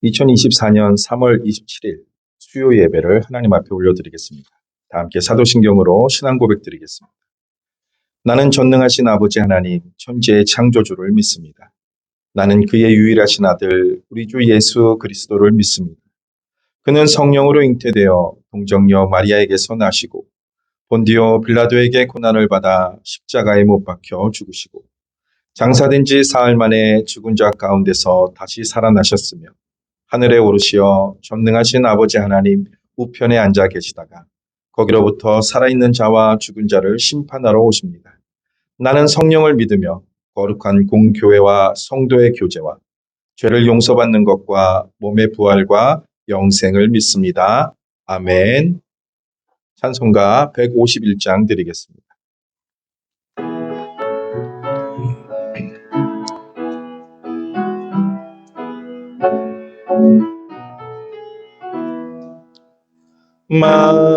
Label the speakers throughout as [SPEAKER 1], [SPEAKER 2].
[SPEAKER 1] 2024년 3월 27일 수요 예배를 하나님 앞에 올려드리겠습니다. 다 함께 사도신경으로 신앙 고백 드리겠습니다. 나는 전능하신 아버지 하나님, 천지의 창조주를 믿습니다. 나는 그의 유일하신 아들, 우리 주 예수 그리스도를 믿습니다. 그는 성령으로 잉태되어 동정녀 마리아에게서 나시고 본디오 빌라도에게 고난을 받아 십자가에 못 박혀 죽으시고 장사된 지 사흘 만에 죽은 자 가운데서 다시 살아나셨으며 하늘에 오르시어 전능하신 아버지 하나님 우편에 앉아 계시다가 거기로부터 살아있는 자와 죽은 자를 심판하러 오십니다. 나는 성령을 믿으며 거룩한 공교회와 성도의 교제와 죄를 용서받는 것과 몸의 부활과 영생을 믿습니다. 아멘. 찬송가 151장 드리겠습니다.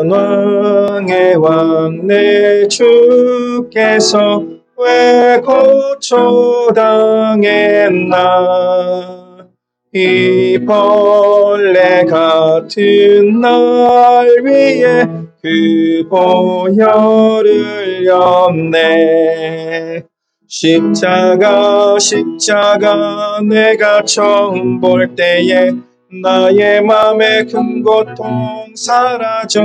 [SPEAKER 1] 만왕의 왕 내 주께서 왜 고초당했나. 이 벌레 같은 날 위에 그 보혈을 였네. 십자가 내가 처음 볼 때에 나의 맘의 큰 고통 사라져.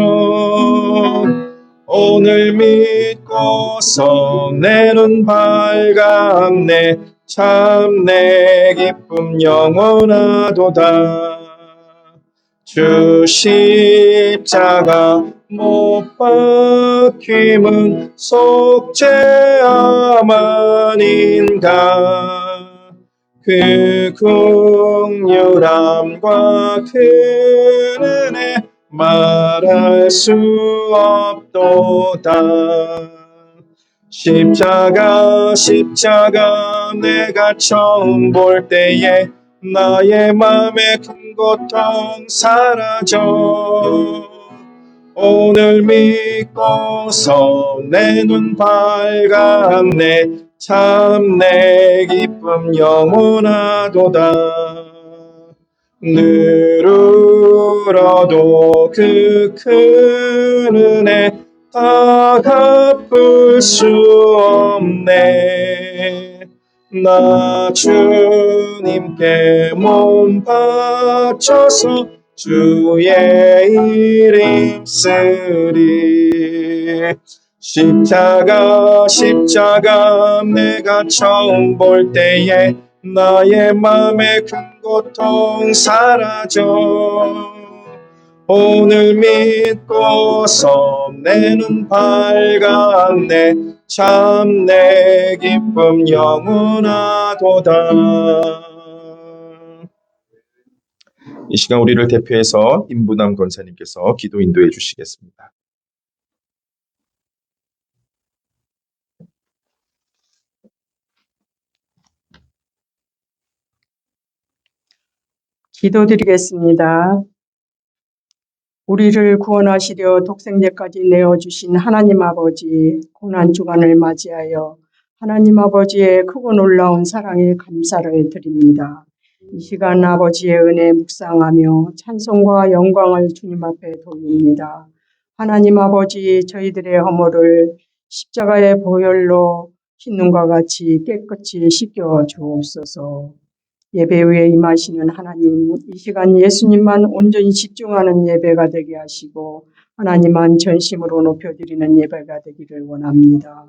[SPEAKER 1] 오늘 믿고서 내 눈 밝았네. 참 내 기쁨 영원하도다. 주 십자가 못 박힘은 속죄함 아닌가. 그 긍휼함과 그 은혜 말할 수 없도다. 십자가 내가 처음 볼 때에 나의 맘의 큰 고통 사라져. 오늘 믿고서 내 눈 밝았네. 참 내 기쁨 영원하도다. 늘어도 그 큰 은혜 다 갚을 수 없네. 나 주님께 몸 바쳐서 주의 이름 쓰리. 십자가 내가 처음 볼 때에 나의 맘의 큰 고통 사라져. 오늘 믿고서 내 눈 밝았네. 참 내 기쁨 영원하도다. 이 시간 우리를 대표해서 임부남 권사님께서 기도 인도해 주시겠습니다.
[SPEAKER 2] 기도드리겠습니다. 우리를 구원하시려 독생제까지 내어주신 하나님 아버지, 고난주간을 맞이하여 하나님 아버지의 크고 놀라운 사랑에 감사를 드립니다. 이 시간 아버지의 은혜 묵상하며 찬송과 영광을 주님 앞에 돌립니다. 하나님 아버지, 저희들의 허물을 십자가의 보혈로 흰눈과 같이 깨끗이 씻겨 주옵소서. 예배 위에 임하시는 하나님, 이 시간 예수님만 온전히 집중하는 예배가 되게 하시고 하나님만 전심으로 높여드리는 예배가 되기를 원합니다.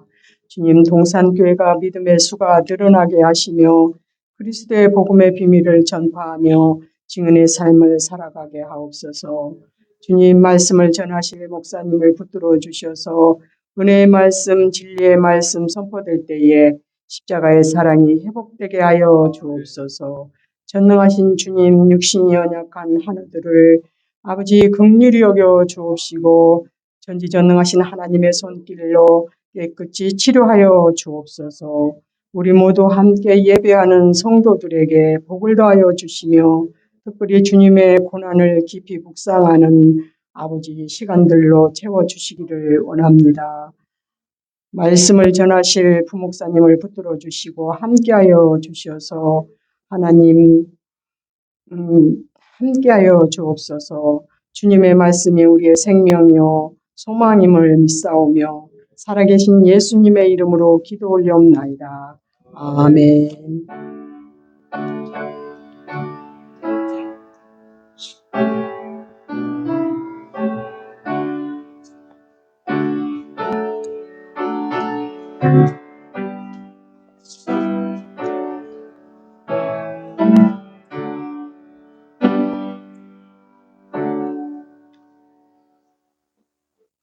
[SPEAKER 2] 주님, 동산교회가 믿음의 수가 늘어나게 하시며 그리스도의 복음의 비밀을 전파하며 증인의 삶을 살아가게 하옵소서. 주님, 말씀을 전하실 목사님을 붙들어 주셔서 은혜의 말씀, 진리의 말씀 선포될 때에 십자가의 사랑이 회복되게 하여 주옵소서. 전능하신 주님, 육신이 연약한 하늘들을 아버지 긍휼히 여겨 주옵시고 전지전능하신 하나님의 손길로 깨끗이 치료하여 주옵소서. 우리 모두 함께 예배하는 성도들에게 복을 더하여 주시며 특별히 주님의 고난을 깊이 묵상하는 아버지 시간들로 채워주시기를 원합니다. 말씀을 전하실 부목사님을 붙들어 주시고 함께하여 주셔서 하나님 함께하여 주옵소서. 주님의 말씀이 우리의 생명이요 소망임을 믿사오며 살아계신 예수님의 이름으로 기도 올려옵나이다. 아멘.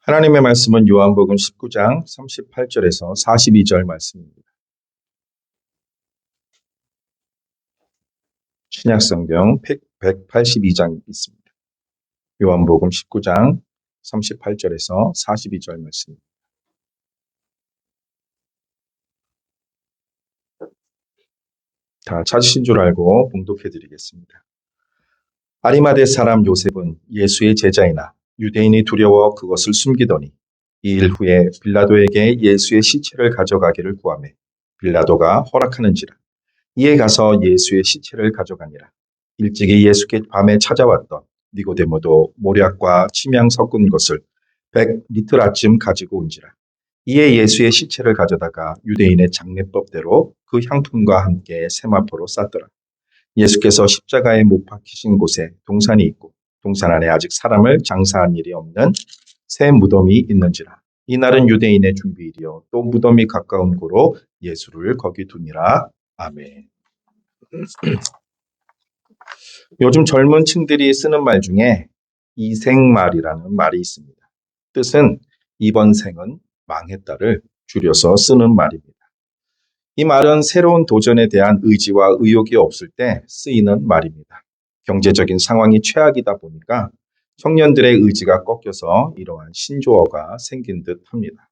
[SPEAKER 1] 하나님의 말씀은 요한복음 19장 38절에서 42절 말씀입니다. 신약성경 182장 있습니다. 요한복음 19장 38절에서 42절 말씀입니다. 다 찾으신 줄 알고 봉독해 드리겠습니다. 아리마대 사람 요셉은 예수의 제자이나 유대인이 두려워 그것을 숨기더니 이 일 후에 빌라도에게 예수의 시체를 가져가기를 구하매 빌라도가 허락하는지라. 이에 가서 예수의 시체를 가져가니라. 일찍이 예수께 밤에 찾아왔던 니고데모도 모략과 침향 섞은 것을 100리틀 아쯤 가지고 온지라. 이에 예수의 시체를 가져다가 유대인의 장례법대로 그 향품과 함께 세마포로 쌌더라. 예수께서 십자가에 못 박히신 곳에 동산이 있고 동산 안에 아직 사람을 장사한 일이 없는 새 무덤이 있는지라. 이날은 유대인의 준비일이요 또 무덤이 가까운 고로 예수를 거기 두니라. 아멘. 요즘 젊은 층들이 쓰는 말 중에 이생말이라는 말이 있습니다. 뜻은 이번 생은 망했다를 줄여서 쓰는 말입니다. 이 말은 새로운 도전에 대한 의지와 의욕이 없을 때 쓰이는 말입니다. 경제적인 상황이 최악이다 보니까 청년들의 의지가 꺾여서 이러한 신조어가 생긴 듯 합니다.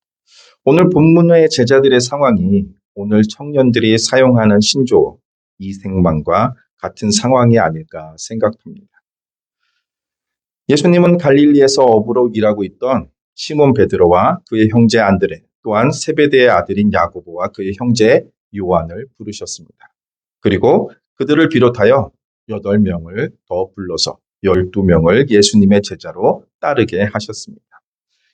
[SPEAKER 1] 오늘 본문의 제자들의 상황이 오늘 청년들이 사용하는 신조어 이생망과 같은 상황이 아닐까 생각합니다. 예수님은 갈릴리에서 어부로 일하고 있던 시몬 베드로와 그의 형제 안드레 또한 세베대의 아들인 야고보와 그의 형제 요한을 부르셨습니다. 그리고 그들을 비롯하여 8명을 더 불러서 12명을 예수님의 제자로 따르게 하셨습니다.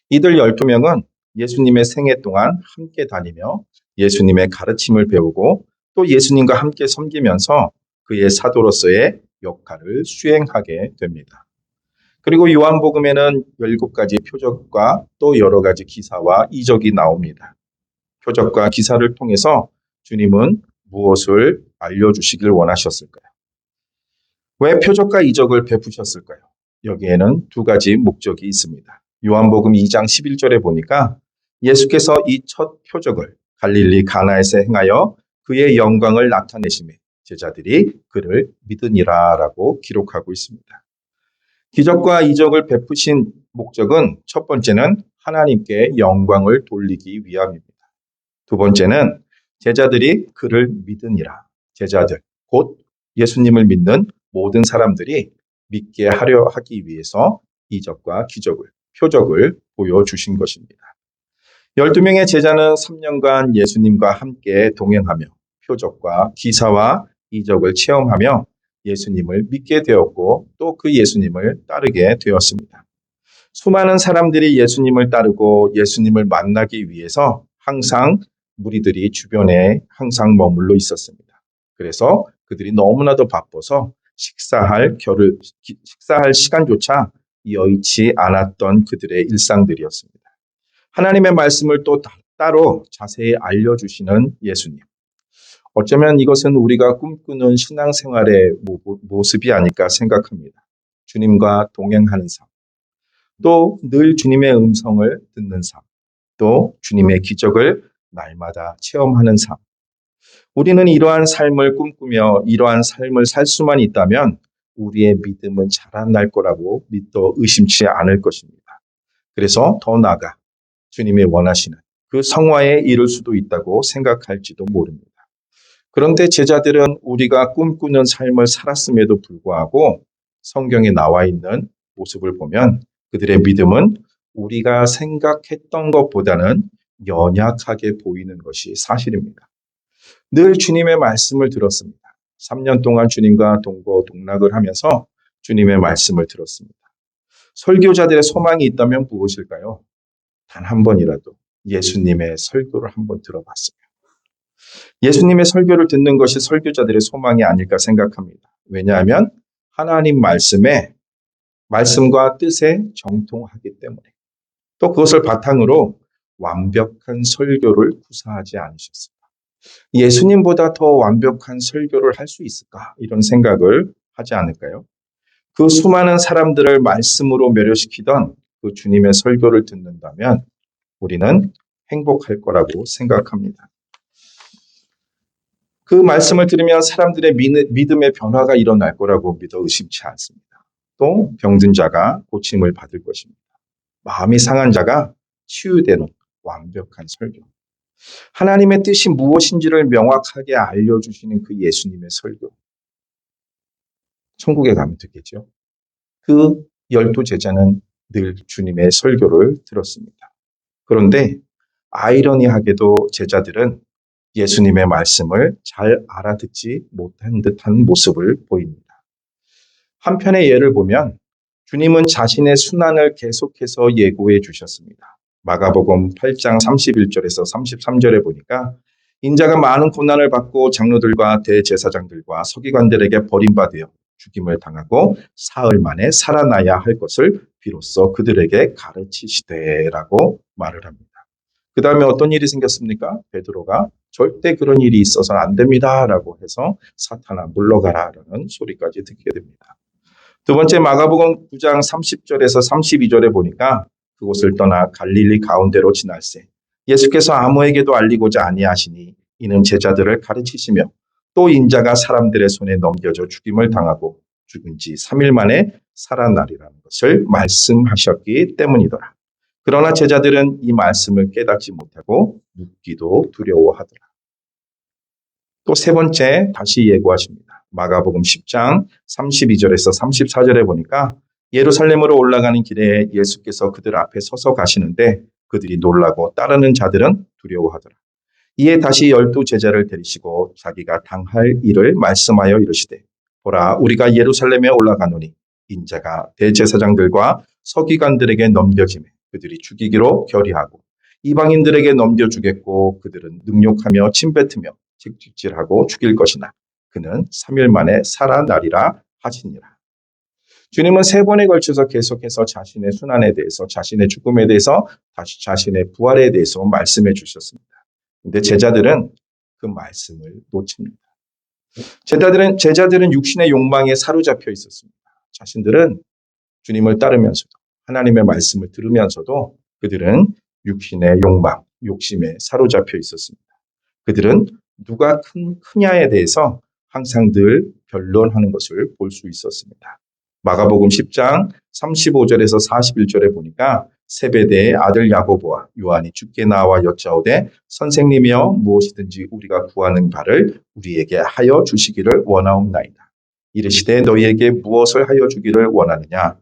[SPEAKER 1] 이들 12명은 예수님의 생애 동안 함께 다니며 예수님의 가르침을 배우고 또 예수님과 함께 섬기면서 그의 사도로서의 역할을 수행하게 됩니다. 그리고 요한복음에는 17가지 표적과 또 여러 가지 기사와 이적이 나옵니다. 표적과 기사를 통해서 주님은 무엇을 알려주시길 원하셨을까요? 왜 표적과 이적을 베푸셨을까요? 여기에는 2가지 목적이 있습니다. 요한복음 2장 11절에 보니까 예수께서 이 첫 표적을 갈릴리 가나에서 행하여 그의 영광을 나타내시매 제자들이 그를 믿으니라 라고 기록하고 있습니다. 기적과 이적을 베푸신 목적은 첫 번째는 하나님께 영광을 돌리기 위함입니다. 두 번째는 제자들이 그를 믿으니라. 제자들, 곧 예수님을 믿는 모든 사람들이 믿게 하려 하기 위해서 이적과 기적을, 표적을 보여주신 것입니다. 12명의 제자는 3년간 예수님과 함께 동행하며 표적과 기사와 이적을 체험하며 예수님을 믿게 되었고 또 그 예수님을 따르게 되었습니다. 수많은 사람들이 예수님을 따르고 예수님을 만나기 위해서 항상 무리들이 주변에 항상 머물러 있었습니다. 그래서 그들이 너무나도 바빠서 식사할 시간조차 여의치 않았던 그들의 일상들이었습니다. 하나님의 말씀을 또 따로 자세히 알려주시는 예수님. 어쩌면 이것은 우리가 꿈꾸는 신앙생활의 모습이 아닐까 생각합니다. 주님과 동행하는 삶, 또 늘 주님의 음성을 듣는 삶, 또 주님의 기적을 날마다 체험하는 삶. 우리는 이러한 삶을 꿈꾸며 이러한 삶을 살 수만 있다면 우리의 믿음은 자라날 거라고 믿어 의심치 않을 것입니다. 그래서 더 나아가 주님이 원하시는 그 성화에 이를 수도 있다고 생각할지도 모릅니다. 그런데 제자들은 우리가 꿈꾸는 삶을 살았음에도 불구하고 성경에 나와 있는 모습을 보면 그들의 믿음은 우리가 생각했던 것보다는 연약하게 보이는 것이 사실입니다. 늘 주님의 말씀을 들었습니다. 3년 동안 주님과 동거동락을 하면서 주님의 말씀을 들었습니다. 설교자들의 소망이 있다면 무엇일까요? 단 한 번이라도 예수님의 설교를 한번 들어봤어요. 예수님의 설교를 듣는 것이 설교자들의 소망이 아닐까 생각합니다. 왜냐하면 하나님 말씀과 뜻에 정통하기 때문에, 또 그것을 바탕으로 완벽한 설교를 구사하지 않으셨습니다. 예수님보다 더 완벽한 설교를 할 수 있을까? 이런 생각을 하지 않을까요? 그 수많은 사람들을 말씀으로 매료시키던 그 주님의 설교를 듣는다면 우리는 행복할 거라고 생각합니다. 그 말씀을 들으면 사람들의 믿음의 변화가 일어날 거라고 믿어 의심치 않습니다. 또 병든 자가 고침을 받을 것입니다. 마음이 상한 자가 치유되는 완벽한 설교. 하나님의 뜻이 무엇인지를 명확하게 알려주시는 그 예수님의 설교. 천국에 가면 듣겠죠. 그 12 제자는 늘 주님의 설교를 들었습니다. 그런데 아이러니하게도 제자들은 예수님의 말씀을 잘 알아듣지 못한 듯한 모습을 보입니다. 한편의 예를 보면 주님은 자신의 순환을 계속해서 예고해 주셨습니다. 마가복음 8장 31절에서 33절에 보니까 인자가 많은 고난을 받고 장로들과 대제사장들과 서기관들에게 버림받아 죽임을 당하고 사흘 만에 살아나야 할 것을 비로소 그들에게 가르치시되라고 말을 합니다. 그 다음에 어떤 일이 생겼습니까? 베드로가 절대 그런 일이 있어서는 안 됩니다라고 해서 사탄아 물러가라라는 소리까지 듣게 됩니다. 두 번째 마가복음 9장 30절에서 32절에 보니까 그곳을 떠나 갈릴리 가운데로 지날새 예수께서 아무에게도 알리고자 아니하시니 이는 제자들을 가르치시며 또 인자가 사람들의 손에 넘겨져 죽임을 당하고 죽은 지 3일 만에 살아나리라는 것을 말씀하셨기 때문이더라. 그러나 제자들은 이 말씀을 깨닫지 못하고 묻기도 두려워하더라. 또 세 번째 다시 예고하십니다. 마가복음 10장 32절에서 34절에 보니까 예루살렘으로 올라가는 길에 예수께서 그들 앞에 서서 가시는데 그들이 놀라고 따르는 자들은 두려워하더라. 이에 다시 12 제자를 데리시고 자기가 당할 일을 말씀하여 이르시되 보라 우리가 예루살렘에 올라가노니 인자가 대제사장들과 서기관들에게 넘겨지매 그들이 죽이기로 결의하고 이방인들에게 넘겨주겠고 그들은 능욕하며 침뱉으며 책찍질하고 죽일 것이나 그는 3일 만에 살아나리라 하시니라. 주님은 3번에 걸쳐서 계속해서 자신의 순환에 대해서 자신의 죽음에 대해서 다시 자신의 부활에 대해서 말씀해 주셨습니다. 근데 제자들은 그 말씀을 놓칩니다. 제자들은 육신의 욕망에 사로잡혀 있었습니다. 자신들은 주님을 따르면서도 하나님의 말씀을 들으면서도 그들은 육신의 욕망, 욕심에 사로잡혀 있었습니다. 그들은 누가 크냐에 대해서 항상 늘 변론하는 것을 볼 수 있었습니다. 마가복음 10장 35절에서 41절에 보니까 세베대의 아들 야고보와 요한이 주께 나와 여짜오되 선생님이여 무엇이든지 우리가 구하는 바를 우리에게 하여 주시기를 원하옵나이다. 이르시되 너희에게 무엇을 하여 주기를 원하느냐?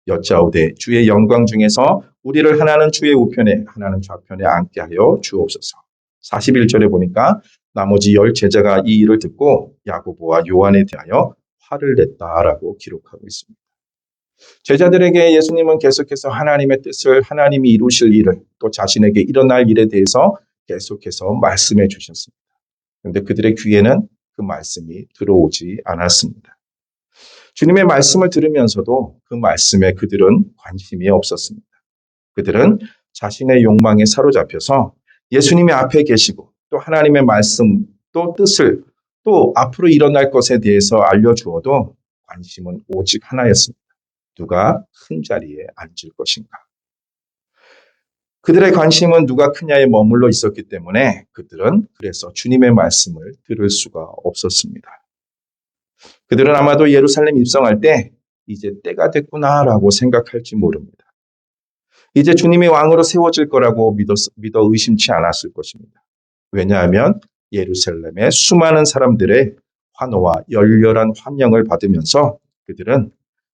[SPEAKER 1] 여짜오되 주의 영광 중에서 우리를 하나는 주의 우편에 하나는 좌편에 앉게 하여 주옵소서. 41절에 보니까 나머지 10 제자가 이 일을 듣고 야고보와 요한에 대하여 화를 냈다라고 기록하고 있습니다. 제자들에게 예수님은 계속해서 하나님의 뜻을 하나님이 이루실 일을 또 자신에게 일어날 일에 대해서 계속해서 말씀해 주셨습니다. 그런데 그들의 귀에는 그 말씀이 들어오지 않았습니다. 주님의 말씀을 들으면서도 그 말씀에 그들은 관심이 없었습니다. 그들은 자신의 욕망에 사로잡혀서 예수님이 앞에 계시고 또 하나님의 말씀 또 뜻을 또 앞으로 일어날 것에 대해서 알려주어도 관심은 오직 하나였습니다. 누가 큰 자리에 앉을 것인가. 그들의 관심은 누가 크냐에 머물러 있었기 때문에 그들은 그래서 주님의 말씀을 들을 수가 없었습니다. 그들은 아마도 예루살렘 입성할 때 이제 때가 됐구나라고 생각할지 모릅니다. 이제 주님이 왕으로 세워질 거라고 믿어 의심치 않았을 것입니다. 왜냐하면 예루살렘의 수많은 사람들의 환호와 열렬한 환영을 받으면서 그들은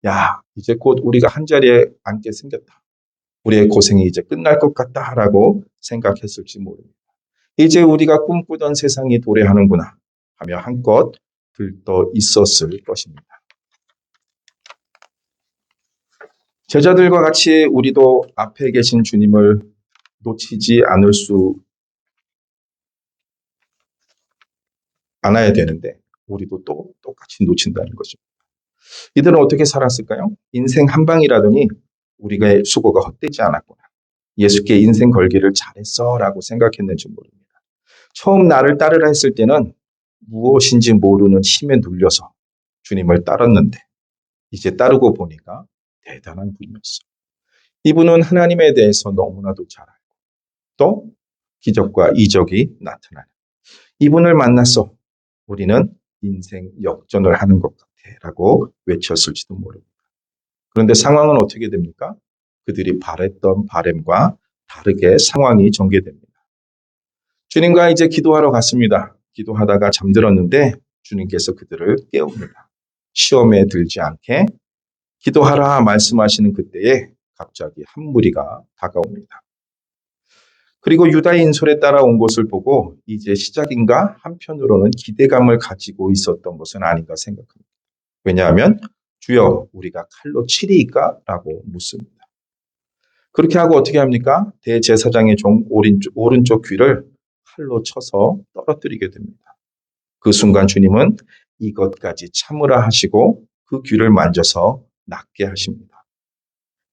[SPEAKER 1] 야, 이제 곧 우리가 한자리에 앉게 생겼다. 우리의 고생이 이제 끝날 것 같다라고 생각했을지 모릅니다. 이제 우리가 꿈꾸던 세상이 도래하는구나 하며 한껏 들떠 있었을 것입니다. 제자들과 같이 우리도 앞에 계신 주님을 놓치지 않아야 되는데 우리도 또 똑같이 놓친다는 거죠. 이들은 어떻게 살았을까요? 인생 한 방이라더니 우리가 수고가 헛되지 않았구나. 예수께 인생 걸기를 잘했어 라고 생각했는지 모릅니다. 처음 나를 따르라 했을 때는 무엇인지 모르는 힘에 눌려서 주님을 따랐는데 이제 따르고 보니까 대단한 분이었어. 이분은 하나님에 대해서 너무나도 잘 알고 또 기적과 이적이 나타나는 이분을 만나서 우리는 인생 역전을 하는 것 같아 라고 외쳤을지도 모릅니다. 그런데 상황은 어떻게 됩니까? 그들이 바랬던 바램과 다르게 상황이 전개됩니다. 주님과 이제 기도하러 갔습니다. 기도하다가 잠들었는데 주님께서 그들을 깨웁니다. 시험에 들지 않게 기도하라 말씀하시는 그때에 갑자기 한 무리가 다가옵니다. 그리고 유다의 인솔에 따라온 것을 보고 이제 시작인가 한편으로는 기대감을 가지고 있었던 것은 아닌가 생각합니다. 왜냐하면 주여 우리가 칼로 치리이까? 라고 묻습니다. 그렇게 하고 어떻게 합니까? 대제사장의 종 오른쪽 귀를 칼로 쳐서 떨어뜨리게 됩니다. 그 순간 주님은 이것까지 참으라 하시고 그 귀를 만져서 낫게 하십니다.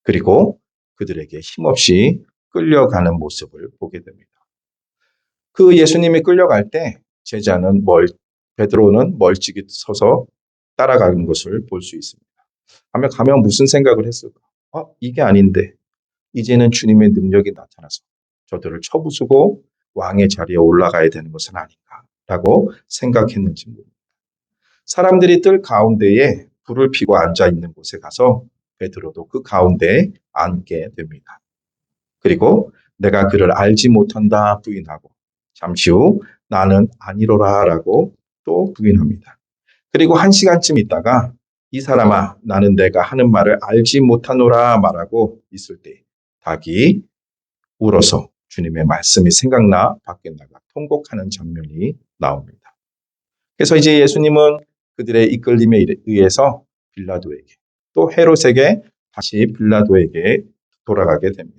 [SPEAKER 1] 그리고 그들에게 힘없이 끌려가는 모습을 보게 됩니다. 그 예수님이 끌려갈 때 베드로는 멀찍이 서서 따라가는 것을 볼 수 있습니다. 가면 무슨 생각을 했을까? 이게 아닌데 이제는 주님의 능력이 나타나서 저들을 쳐부수고 왕의 자리에 올라가야 되는 것은 아닌가라고 생각했는지 모릅니다. 사람들이 뜰 가운데에 불을 피고 앉아 있는 곳에 가서 베드로도 그 가운데에 앉게 됩니다. 그리고 내가 그를 알지 못한다 부인하고 잠시 후 나는 아니로라라고 또 부인합니다. 그리고 1시간쯤 있다가 이 사람아 나는 내가 하는 말을 알지 못하노라 말하고 있을 때 닭이 울어서 주님의 말씀이 생각나 밖에 나가 통곡하는 장면이 나옵니다. 그래서 이제 예수님은 그들의 이끌림에 의해서 빌라도에게 또 헤롯에게 다시 빌라도에게 돌아가게 됩니다.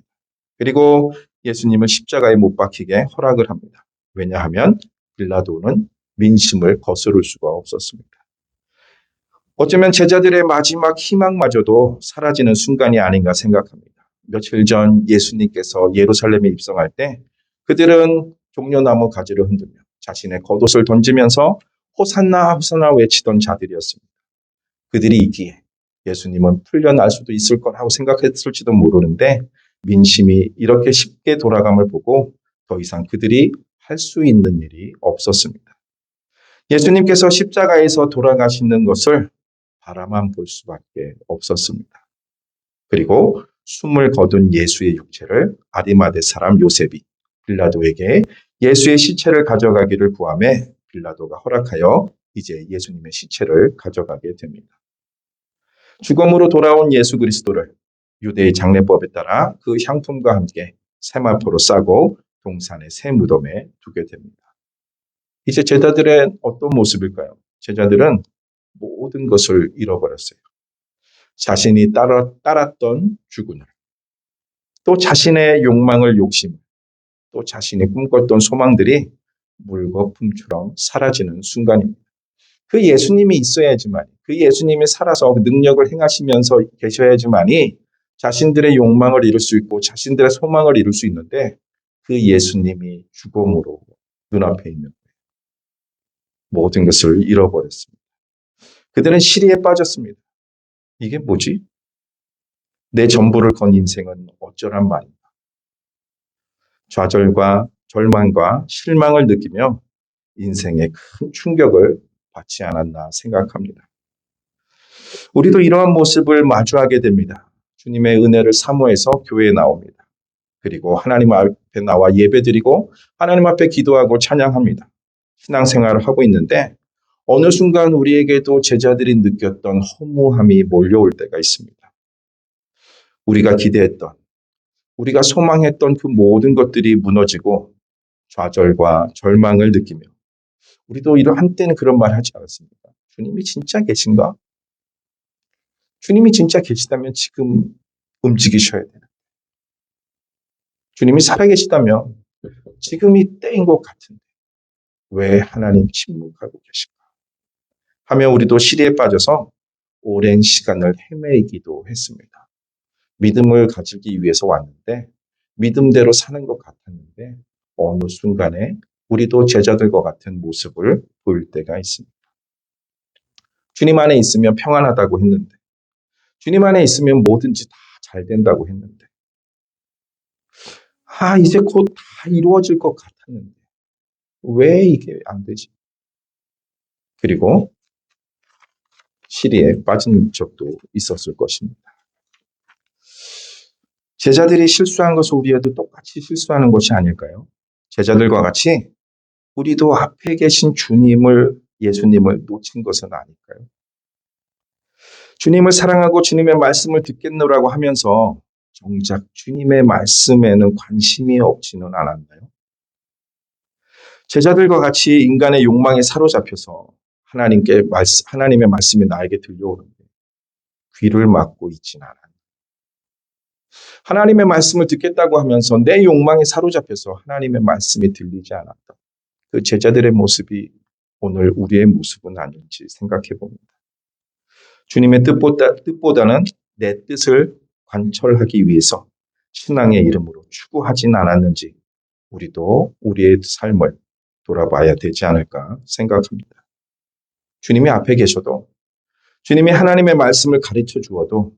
[SPEAKER 1] 그리고 예수님을 십자가에 못 박히게 허락을 합니다. 왜냐하면 빌라도는 민심을 거스를 수가 없었습니다. 어쩌면 제자들의 마지막 희망마저도 사라지는 순간이 아닌가 생각합니다. 며칠 전 예수님께서 예루살렘에 입성할 때 그들은 종려나무 가지를 흔들며 자신의 겉옷을 던지면서 호산나 호산나 외치던 자들이었습니다. 그들이 있기에 예수님은 풀려날 수도 있을 거라고 생각했을지도 모르는데 민심이 이렇게 쉽게 돌아감을 보고 더 이상 그들이 할 수 있는 일이 없었습니다. 예수님께서 십자가에서 돌아가시는 것을 바라만 볼 수밖에 없었습니다. 그리고 숨을 거둔 예수의 육체를 아리마대 사람 요셉이 빌라도에게 예수의 시체를 가져가기를 구하매 빌라도가 허락하여 이제 예수님의 시체를 가져가게 됩니다. 죽음으로 돌아온 예수 그리스도를 유대의 장례법에 따라 그 향품과 함께 세마포로 싸고 동산의 새 무덤에 두게 됩니다. 이제 제자들의 어떤 모습일까요? 제자들은 모든 것을 잃어버렸어요. 자신이 따랐던 주군을, 또 자신의 욕망을 욕심, 또 자신이 꿈꿨던 소망들이 물거품처럼 사라지는 순간입니다. 그 예수님이 있어야지만, 그 예수님이 살아서 능력을 행하시면서 계셔야지만이 자신들의 욕망을 이룰 수 있고 자신들의 소망을 이룰 수 있는데 그 예수님이 죽음으로 눈앞에 있는 거예요. 모든 것을 잃어버렸습니다. 그들은 시리에 빠졌습니다. 이게 뭐지? 내 전부를 건 인생은 어쩌란 말인가. 좌절과 절망과 실망을 느끼며 인생에 큰 충격을 받지 않았나 생각합니다. 우리도 이러한 모습을 마주하게 됩니다. 주님의 은혜를 사모해서 교회에 나옵니다. 그리고 하나님 앞에 나와 예배드리고 하나님 앞에 기도하고 찬양합니다. 신앙생활을 하고 있는데 어느 순간 우리에게도 제자들이 느꼈던 허무함이 몰려올 때가 있습니다. 우리가 기대했던, 우리가 소망했던 그 모든 것들이 무너지고 좌절과 절망을 느끼며 우리도 한때는 그런 말 하지 않았습니까? 주님이 진짜 계신가? 주님이 진짜 계시다면 지금 움직이셔야 돼요. 주님이 살아계시다면 지금이 때인 것 같은데 왜 하나님 침묵하고 계실까? 하며 우리도 시리에 빠져서 오랜 시간을 헤매기도 했습니다. 믿음을 가지기 위해서 왔는데 믿음대로 사는 것 같았는데 어느 순간에 우리도 제자들과 같은 모습을 보일 때가 있습니다. 주님 안에 있으면 평안하다고 했는데 주님 안에 있으면 뭐든지 다 잘 된다고 했는데 이제 곧 다 이루어질 것 같았는데 왜 이게 안 되지? 그리고 시리에 빠진 적도 있었을 것입니다. 제자들이 실수한 것을 우리도 똑같이 실수하는 것이 아닐까요? 제자들과 같이 우리도 앞에 계신 예수님을 놓친 것은 아닐까요? 주님을 사랑하고 주님의 말씀을 듣겠노라고 하면서 정작 주님의 말씀에는 관심이 없지는 않았나요? 제자들과 같이 인간의 욕망에 사로잡혀서 하나님의 말씀이 나에게 들려오는데 귀를 막고 있지는 않았나요? 하나님의 말씀을 듣겠다고 하면서 내 욕망에 사로잡혀서 하나님의 말씀이 들리지 않았다. 그 제자들의 모습이 오늘 우리의 모습은 아닌지 생각해 봅니다. 주님의 뜻보다는 내 뜻을 관철하기 위해서 신앙의 이름으로 추구하진 않았는지 우리도 우리의 삶을 돌아봐야 되지 않을까 생각합니다. 주님이 앞에 계셔도 주님이 하나님의 말씀을 가르쳐 주어도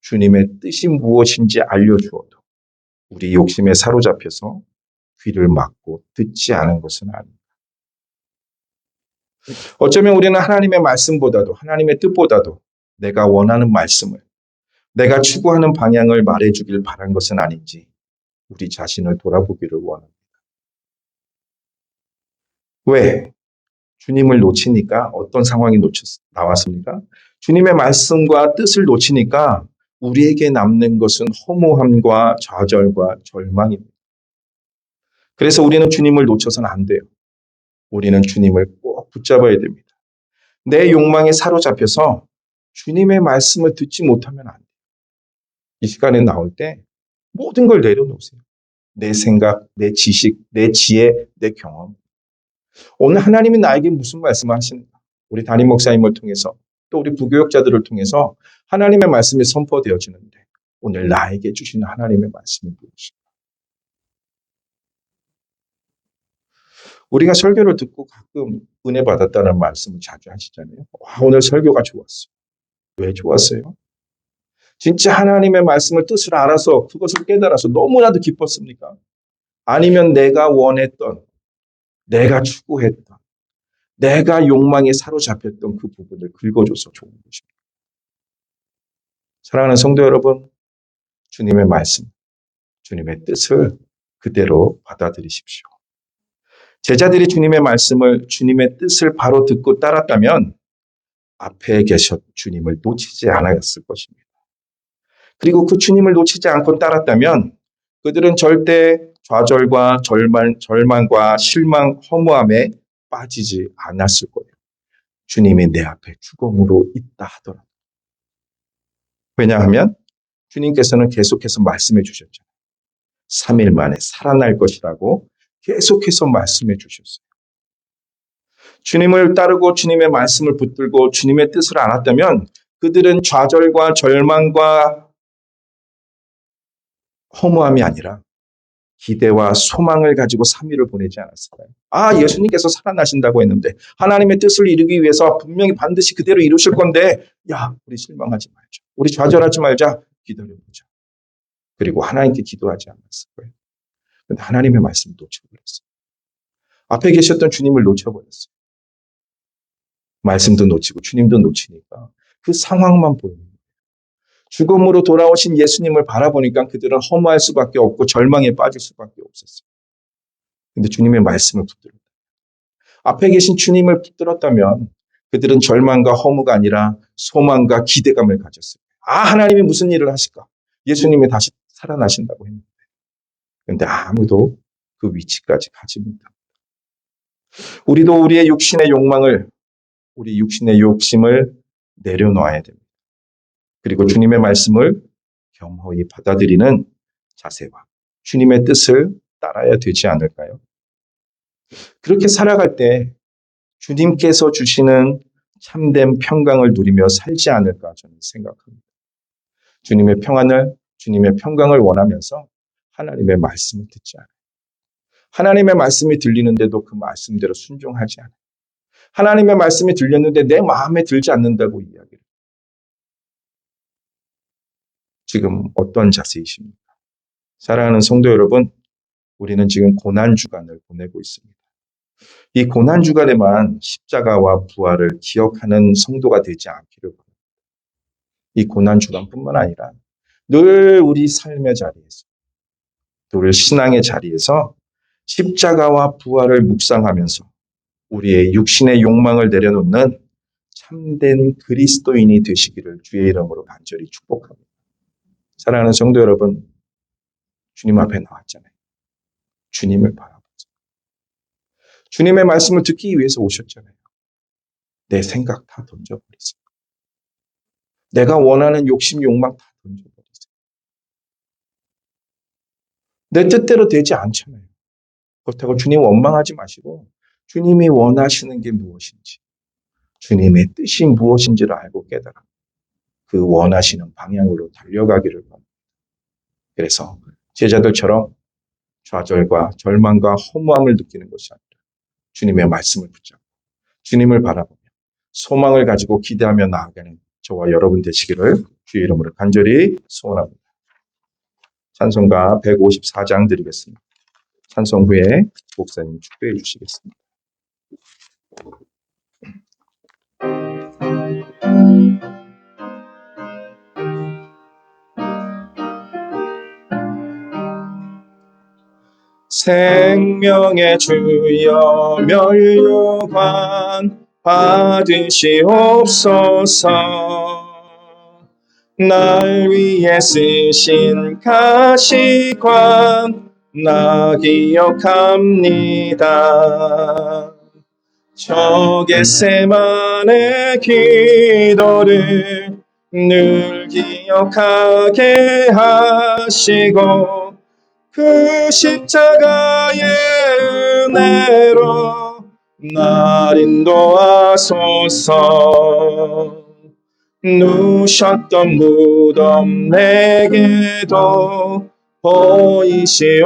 [SPEAKER 1] 주님의 뜻이 무엇인지 알려주어도 우리 욕심에 사로잡혀서 귀를 막고 듣지 않은 것은 아닙니다. 어쩌면 우리는 하나님의 말씀보다도 하나님의 뜻보다도 내가 원하는 말씀을 내가 추구하는 방향을 말해주길 바란 것은 아닌지 우리 자신을 돌아보기를 원합니다. 왜? 주님을 놓치니까 어떤 상황이 나왔습니까? 주님의 말씀과 뜻을 놓치니까 우리에게 남는 것은 허무함과 좌절과 절망입니다. 그래서 우리는 주님을 놓쳐서는 안 돼요. 우리는 주님을 꼭 붙잡아야 됩니다. 내 욕망에 사로잡혀서 주님의 말씀을 듣지 못하면 안 돼요. 이 시간에 나올 때 모든 걸 내려놓으세요. 내 생각, 내 지식, 내 지혜, 내 경험. 오늘 하나님이 나에게 무슨 말씀을 하십니까? 우리 담임 목사님을 통해서 또 우리 부교역자들을 통해서 하나님의 말씀이 선포되어지는데 오늘 나에게 주시는 하나님의 말씀이 무엇일까? 우리가 설교를 듣고 가끔 은혜 받았다는 말씀을 자주 하시잖아요. 오늘 설교가 좋았어. 왜 좋았어요? 진짜 하나님의 말씀을 뜻을 알아서 그것을 깨달아서 너무나도 기뻤습니까? 아니면 내가 원했던, 내가 추구했던, 내가 욕망에 사로잡혔던 그 부분을 긁어줘서 좋은 것입니다. 사랑하는 성도 여러분, 주님의 말씀, 주님의 뜻을 그대로 받아들이십시오. 제자들이 주님의 말씀을, 주님의 뜻을 바로 듣고 따랐다면 앞에 계셨 주님을 놓치지 않았을 것입니다. 그리고 그 주님을 놓치지 않고 따랐다면 그들은 절대 좌절과 절망과 실망, 허무함에 빠지지 않았을 거예요. 주님이 내 앞에 주공으로 있다 하더라도. 왜냐하면 주님께서는 계속해서 말씀해 주셨잖아요. 3일 만에 살아날 것이라고 계속해서 말씀해 주셨어요. 주님을 따르고 주님의 말씀을 붙들고 주님의 뜻을 알았다면 그들은 좌절과 절망과 허무함이 아니라 기대와 소망을 가지고 3일을 보내지 않았을까요? 예수님께서 살아나신다고 했는데 하나님의 뜻을 이루기 위해서 분명히 반드시 그대로 이루실 건데 우리 실망하지 말자. 우리 좌절하지 말자. 기다려보자. 그리고 하나님께 기도하지 않았을 거예요. 그런데 하나님의 말씀을 놓쳐버렸어요. 앞에 계셨던 주님을 놓쳐버렸어요. 말씀도 놓치고 주님도 놓치니까 그 상황만 보이는 거예요. 죽음으로 돌아오신 예수님을 바라보니까 그들은 허무할 수밖에 없고 절망에 빠질 수밖에 없었어요. 그런데 주님의 말씀을 붙들었다. 앞에 계신 주님을 붙들었다면 그들은 절망과 허무가 아니라 소망과 기대감을 가졌어요. 하나님이 무슨 일을 하실까? 예수님이 다시 살아나신다고 했는데. 그런데 아무도 그 위치까지 가지 못합니다. 우리도 우리의 육신의 욕망을, 우리 육신의 욕심을 내려놓아야 됩니다. 그리고 주님의 말씀을 겸허히 받아들이는 자세와 주님의 뜻을 따라야 되지 않을까요? 그렇게 살아갈 때 주님께서 주시는 참된 평강을 누리며 살지 않을까 저는 생각합니다. 주님의 평안을, 주님의 평강을 원하면서 하나님의 말씀을 듣지 않아요. 하나님의 말씀이 들리는데도 그 말씀대로 순종하지 않아요. 하나님의 말씀이 들렸는데 내 마음에 들지 않는다고 이야기를. 지금 어떤 자세이십니까? 사랑하는 성도 여러분, 우리는 지금 고난주간을 보내고 있습니다. 이 고난주간에만 십자가와 부활을 기억하는 성도가 되지 않기를 바랍니다. 이 고난주간뿐만 아니라 늘 우리 삶의 자리에서, 늘 신앙의 자리에서 십자가와 부활을 묵상하면서 우리의 육신의 욕망을 내려놓는 참된 그리스도인이 되시기를 주의 이름으로 간절히 축복합니다. 사랑하는 성도 여러분, 주님 앞에 나왔잖아요. 주님을 바라보자. 주님의 말씀을 듣기 위해서 오셨잖아요. 내 생각 다 던져버리세요. 내가 원하는 욕심, 욕망 다 던져버리세요. 내 뜻대로 되지 않잖아요. 그렇다고 주님 원망하지 마시고 주님이 원하시는 게 무엇인지, 주님의 뜻이 무엇인지를 알고 깨달아 그 원하시는 방향으로 달려가기를 바랍니다. 그래서 제자들처럼 좌절과 절망과 허무함을 느끼는 것이 아니라 주님의 말씀을 붙잡고 주님을 바라보며 소망을 가지고 기대하며 나아가는 저와 여러분 되시기를 주의 이름으로 간절히 소원합니다. 찬송가 154장 드리겠습니다. 찬송 후에 목사님 축도해 주시겠습니다. 생명의 주여 멸류관 받으시옵소서. 날 위해 쓰신 가시관 나 기억합니다. 저 겟세마네 기도를 늘 기억하게 하시고 그 십자가의 은혜로 날 인도하소서. 누셨던 무덤 내게도 보이시옵소서.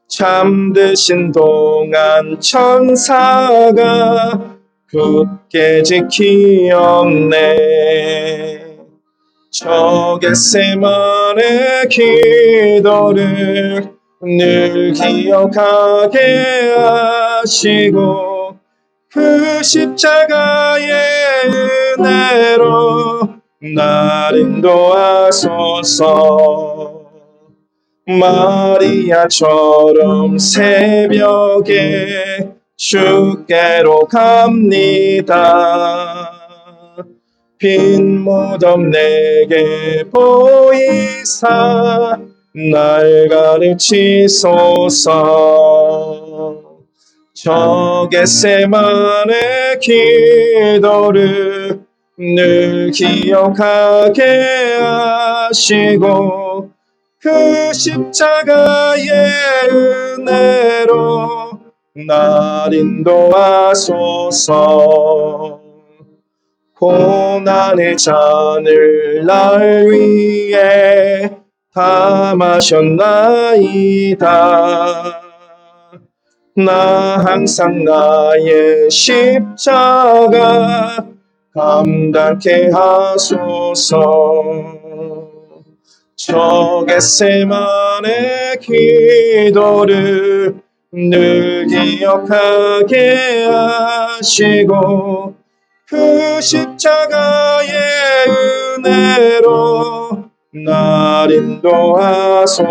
[SPEAKER 1] 잠드신 동안 천사가 굳게 지키었네. 저 겟세마네 기도를 늘 기억하게 하시고 그 십자가의 은혜로 날 인도하소서. 마리아처럼 새벽에 주께로 갑니다. 빈 무덤 내게 보이사 날 가르치소서. 저 겟세마네 기도를 늘 기억하게 하시고 그 십자가의 은혜로 날 인도하소서. 고난의 잔을 날 위해 다 마셨나이다. 나 항상 나의 십자가 감당케 하소서. 저 겟세마네 기도를 늘 기억하게 하시고 그 십자가의 은혜로 날 인도하소서.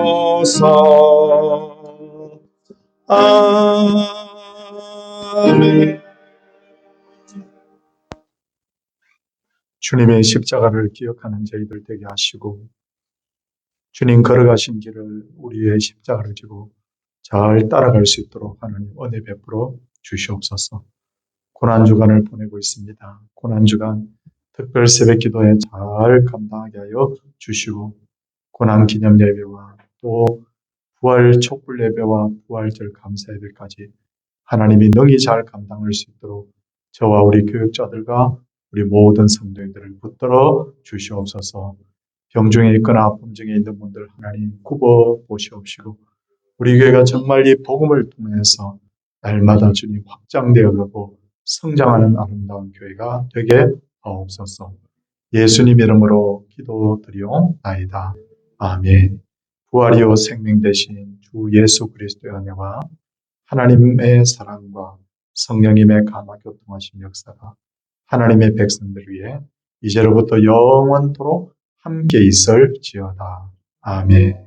[SPEAKER 1] 아멘.
[SPEAKER 3] 주님의 십자가를 기억하는 저희들 되게 하시고 주님 걸어가신 길을 우리의 십자가를 지고 잘 따라갈 수 있도록 하나님 은혜 베풀어 주시옵소서. 고난주간을 보내고 있습니다. 고난주간 특별 새벽 기도에 잘 감당하게 하여 주시고 고난 기념 예배와 또 부활 촛불 예배와 부활절 감사 예배까지 하나님이 능히 잘 감당할 수 있도록 저와 우리 교육자들과 우리 모든 성도님들을 붙들어 주시옵소서. 병중에 있거나 아픔 중에 있는 분들 하나님 굽어 보시옵시고 우리 교회가 정말 이 복음을 통해서 날마다 주님 확장되어 가고 성장하는 아름다운 교회가 되게 하옵소서. 예수님 이름으로 기도드리옵나이다. 아멘. 부활이요 생명 되신 주 예수 그리스도의 은혜와 하나님의 사랑과 성령님의 감화 교통하신 역사가 하나님의 백성들 위해 이제로부터 영원토록 함께 있을지어다. 아멘.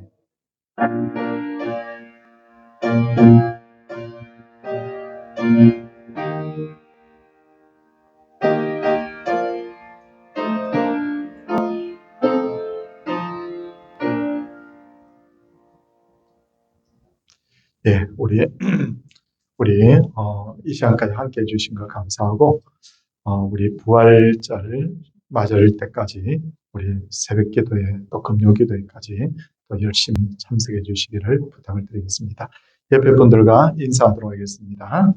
[SPEAKER 3] 예, 이 시간까지 함께 해주신 거 감사하고, 우리 부활절을 맞을 때까지 우리 새벽 기도에 또 금요 기도회까지 또 열심히 참석해 주시기를 부탁을 드리겠습니다. 옆에 분들과 인사하도록 하겠습니다.